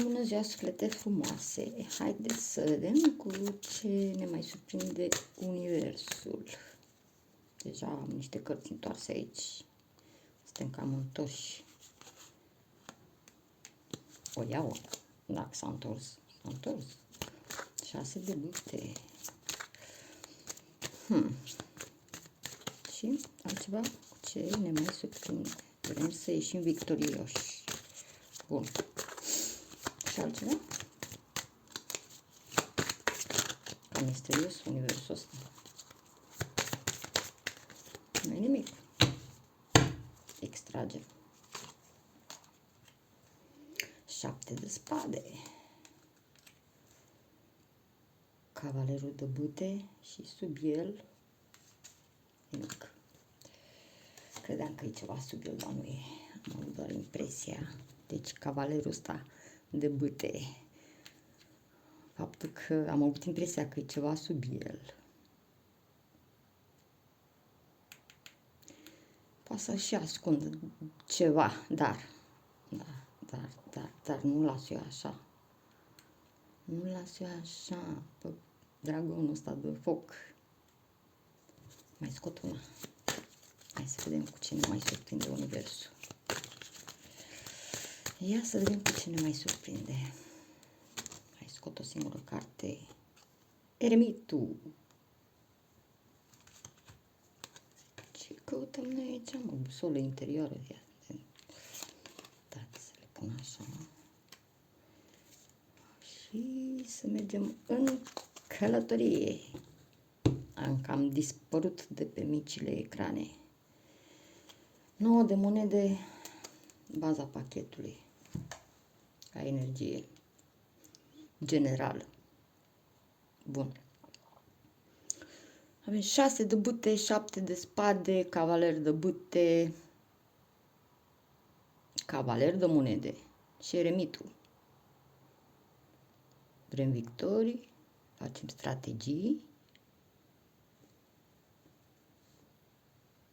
Bună ziua, suflete frumoase! Haideți să vedem cu ce ne mai surprinde universul. Deja am niște cărți întoarse aici. Suntem cam întorși. O iau, dacă s-a întors. S-a întors. 6 de bufte. Și altceva cu ce ne mai surprinde. Vrem să ieșim victorioși. Bun. Și altceva? Cam misterios universul ăsta. Nu e nimic. Extragem. 7 de spade. Cavalerul de bâte și sub el nimic. Credeam că e ceva sub el, dar nu e. Am avut doar impresia. Deci cavalerul ăsta de bâte. Faptul că am avut impresia că e ceva sub el. Poate să și ascund ceva, dar nu las eu așa. Nu las eu așa, pe dragonul ăsta de foc. Mai scot una. Hai să vedem cu ce ne mai surprinde universul. Ia să vedem cu ce ne mai surprinde. Hai scot o singură carte. Eremitul. Ce căutăm noi aici? Mă, busolă interioară. Dați să le pun așa. Și să mergem în călătorie. Am cam dispărut de pe micile ecrane. 9 de monede, baza pachetului, ca energie generală. Bun. Avem 6 de bâte, 7 de spade, cavaler de bâte, cavaler de monede și eremitul. Vrem victorii, facem strategii,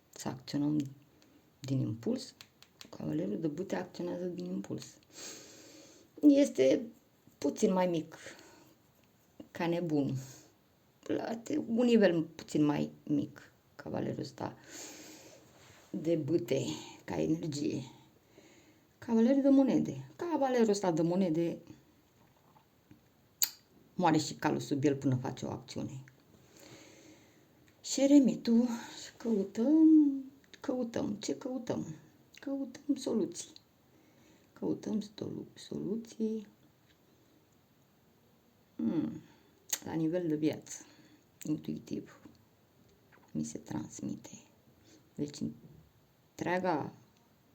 să acționăm din impuls. Cavalerul de bâte acționează din impuls. Este puțin mai mic ca nebun. La un nivel puțin mai mic cavalerul ăsta de bâte ca energie. Cavalerul de monede. Cavalerul ăsta de monede moare și calul sub el până face o acțiune. Și eremitul, căutăm. Ce căutăm? Căutăm soluții. Căutăm soluții la nivel de viață. Intuitiv. Mi se transmite. Deci întreaga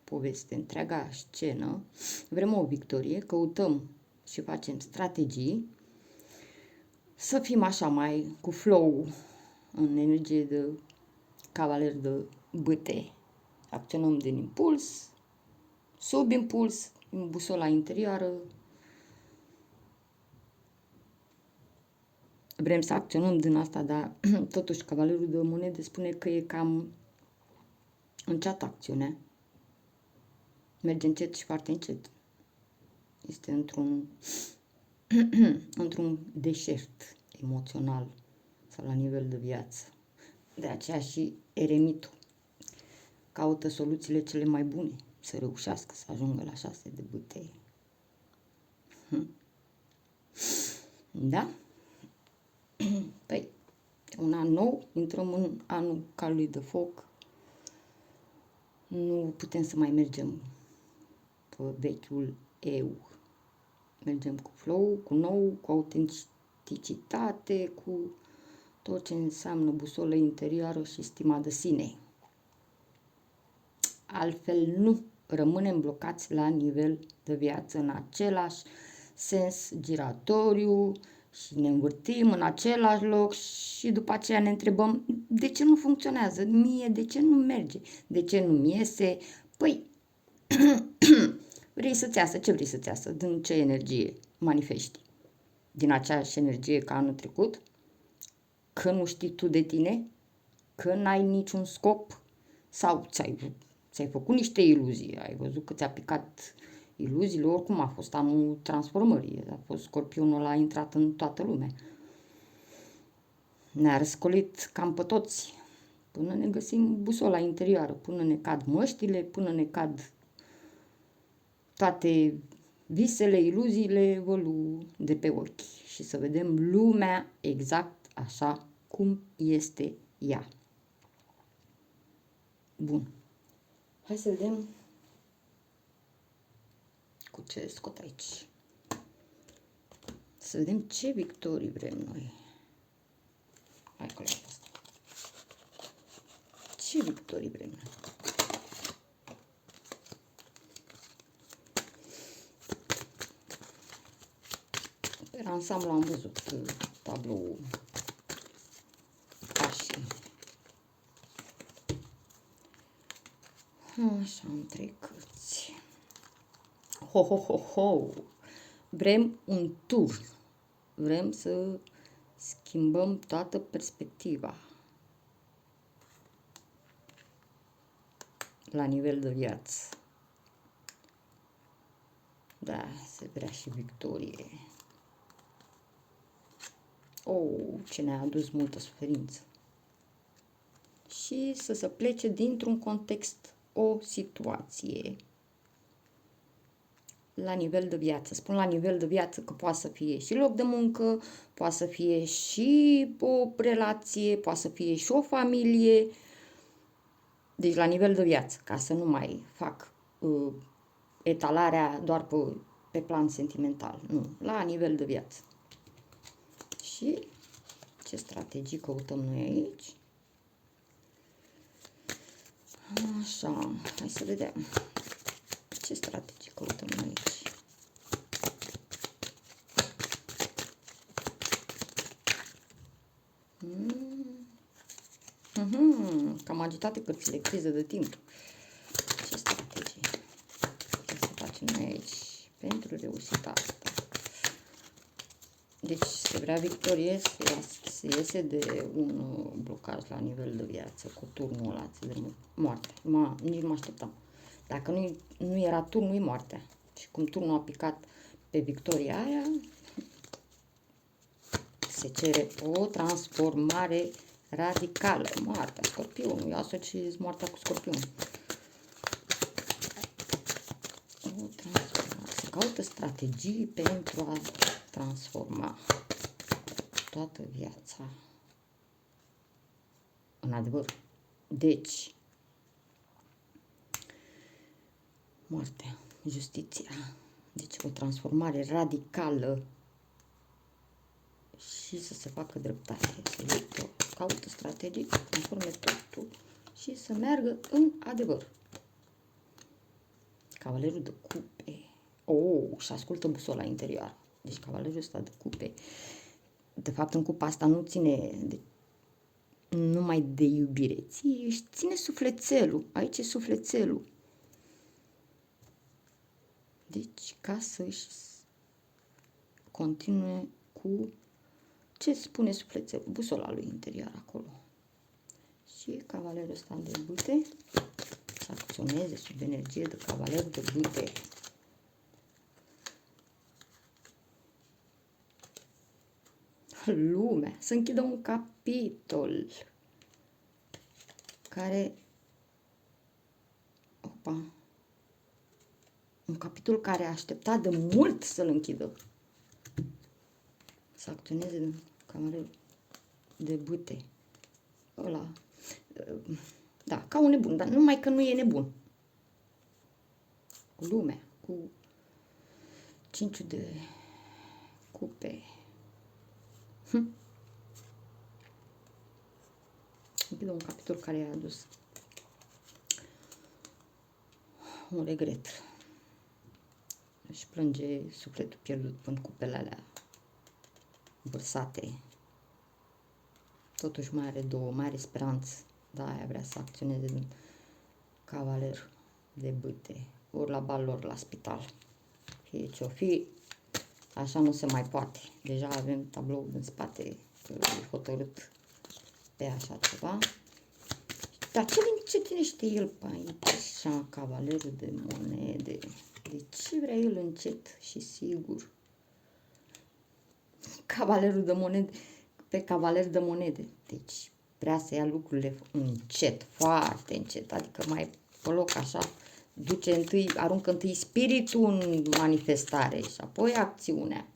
poveste, întreaga scenă, vrem o victorie, căutăm și facem strategii, să fim așa mai cu flow în energie de cavaler de bâte. Acționăm din impuls, sub impuls, în busola interioară. Vrem să acționăm din asta, dar totuși cavalerul de monede spune că e cam înceată acțiunea. Merge încet și foarte încet. Este într-un deșert emoțional sau la nivel de viață. De aceea și eremitul caută soluțiile cele mai bune, să reușească să ajungă la 6 de bâte. Da? Păi, un an nou, intrăm în anul calului de foc. Nu putem să mai mergem pe vechiul eu. Mergem cu flow, cu nou, cu autenticitate, cu tot ce înseamnă busolă interioară și stima de sine. Altfel nu rămânem blocați la nivel de viață în același sens giratoriu și ne învârtim în același loc și după aceea ne întrebăm de ce nu funcționează mie, de ce nu merge, de ce nu-mi iese. Păi, vrei să-ți iasă, ce vrei să-ți iasă, din ce energie manifesti? Din aceeași energie ca anul trecut? Că nu știi tu de tine? Că n-ai niciun scop? Sau ți-ai făcut niște iluzii, ai văzut că ți-a picat iluziile, oricum a fost anul transformării, a fost Scorpionul ăla, a intrat în toată lumea. Ne-a răscolit cam pe toți, până ne găsim busola interioară, până ne cad măștile, până ne cad toate visele, iluziile, vălul de pe ochi și să vedem lumea exact așa cum este ea. Bun. Hai să vedem cu ce scot aici. Să vedem ce victorii vrem noi. Hai că le-am pus. Ce victorii vrem noi? Pe ansamblu am văzut tabloul pașii. Așa, am 3 cărți. Ho, ho, ho, ho! Vrem un tur. Vrem să schimbăm toată perspectiva la nivel de viață. Da, se vrea și victorie. Ce ne-a adus multă suferință. Și să se plece dintr-un context, o situație la nivel de viață. Spun la nivel de viață că poate să fie și loc de muncă, poate să fie și o relație, poate să fie și o familie. Deci la nivel de viață, ca să nu mai fac etalarea doar pe plan sentimental. Nu, la nivel de viață. Și ce strategii căutăm noi aici? Așa, hai să vedem. Ce strategii căutăm noi aici? Cam agitate cărțile, criză de timp. Ce strategii? Ce să facem noi aici pentru reușita asta? Deci se vrea victorie, se iese de un blocaj la nivel de viață cu turnul ăla de moarte. Nici nu mă așteptam. Dacă nu era turnul, e moartea. Și cum turnul a picat pe victoria aia, se cere o transformare radicală. Moartea, Scorpionul. Eu asociez moartea cu Scorpionul. O transformare. Se caută strategii pentru a transforma toată viața în adevăr. Deci, moartea, justiția. Deci o transformare radicală și să se facă dreptate. Să caută strategii, transforme totul și să meargă în adevăr. Cavalerul de cupe. Și ascultă busola interioară. Deci cavalerul ăsta de cupe. De fapt, în cupa asta nu ține numai de iubire. Își ține sufletelul. Aici e sufletelul. Deci, ca să-și continue cu ce spune sufletelul, busola lui interior acolo. Și cavalerul ăsta de bâte să acționeze sub energie de cavaler de bâte. Lumea, să închidă un capitol care un capitol care a așteptat de mult să-l închidă. Să acționeze în cavalerul de bâte. Ăla. Da, ca un nebun, dar numai că nu e nebun. Cu lumea, cu 5 de cupe. Închid un capitol care i-a adus un regret. Își plânge sufletul pierdut până cupele alea vărsate. Totuși mai are două, mai are speranță. Da, aia vrea să acționeze din cavaler de bâte. Ori la bal, ori la spital. Fie ce-o fi, așa nu se mai poate. Deja avem tablou în spate, e hotărât pe așa ceva. Dar ce ținește el pe aici? Așa, cavalerul de monede. ce vrea el încet și sigur? Cavalerul de monede, pe cavaler de monede. Deci vrea să ia lucrurile încet, foarte încet, adică mai pe loc așa, aruncă întâi spiritul în manifestare și apoi acțiunea.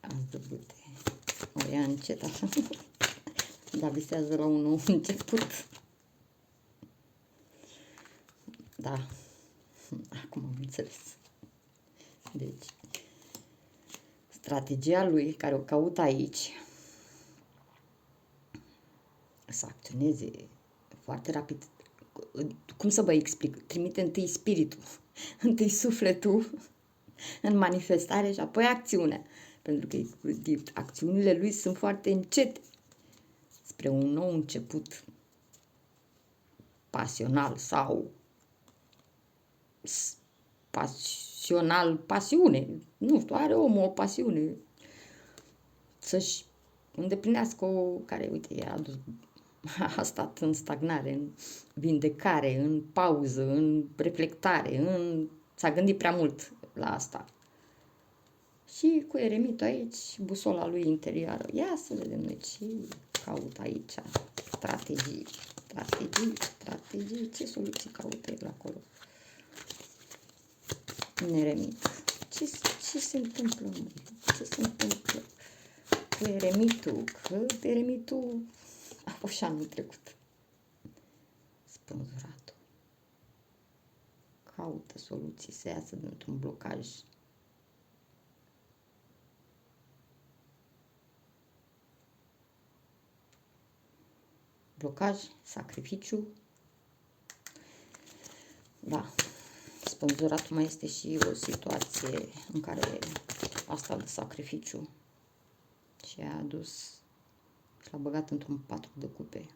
Azi de bâte. O ia încet așa, dar visează la un nou început. Da, acum am înțeles. Deci, strategia lui, care o caut aici, să acționeze foarte rapid. Cum să vă explic? Trimite întâi spiritul, întâi sufletul în manifestare și apoi acțiunea. Pentru că acțiunile lui sunt foarte încete spre un nou început pasional sau pasiune. Nu știu, are omul o pasiune să-și îndeplinească care, uite, a stat în stagnare, în vindecare, în pauză, în reflectare, s-a gândit prea mult la asta. Și cu eremitul aici, busola lui interioară. Ia să vedem noi ce caut aici. Strategii, ce caută el acolo? Un eremit. Ce se întâmplă? Ce se întâmplă cu eremitul? Că eremitul a fost și anul trecut. Spânzuratul. Caută soluții să iasă dintr-un blocaj. Blocaj, sacrificiu. Da. Spânzuratul mai este și o situație în care asta de sacrificiu și a adus și l-a băgat într-un patru de cupe.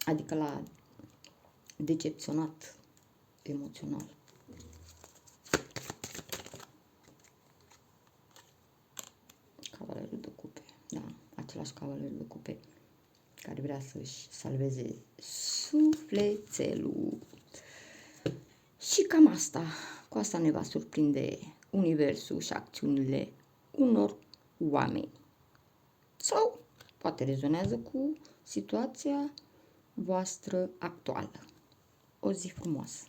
Adică l-a decepționat emoțional. Cavalerul de cupe. Da, același cavaler de cupe care vrea să-și salveze sufletelul. Și cam asta, cu asta ne va surprinde universul și acțiunile unor oameni. Sau poate rezonează cu situația voastră actuală. O zi frumoasă!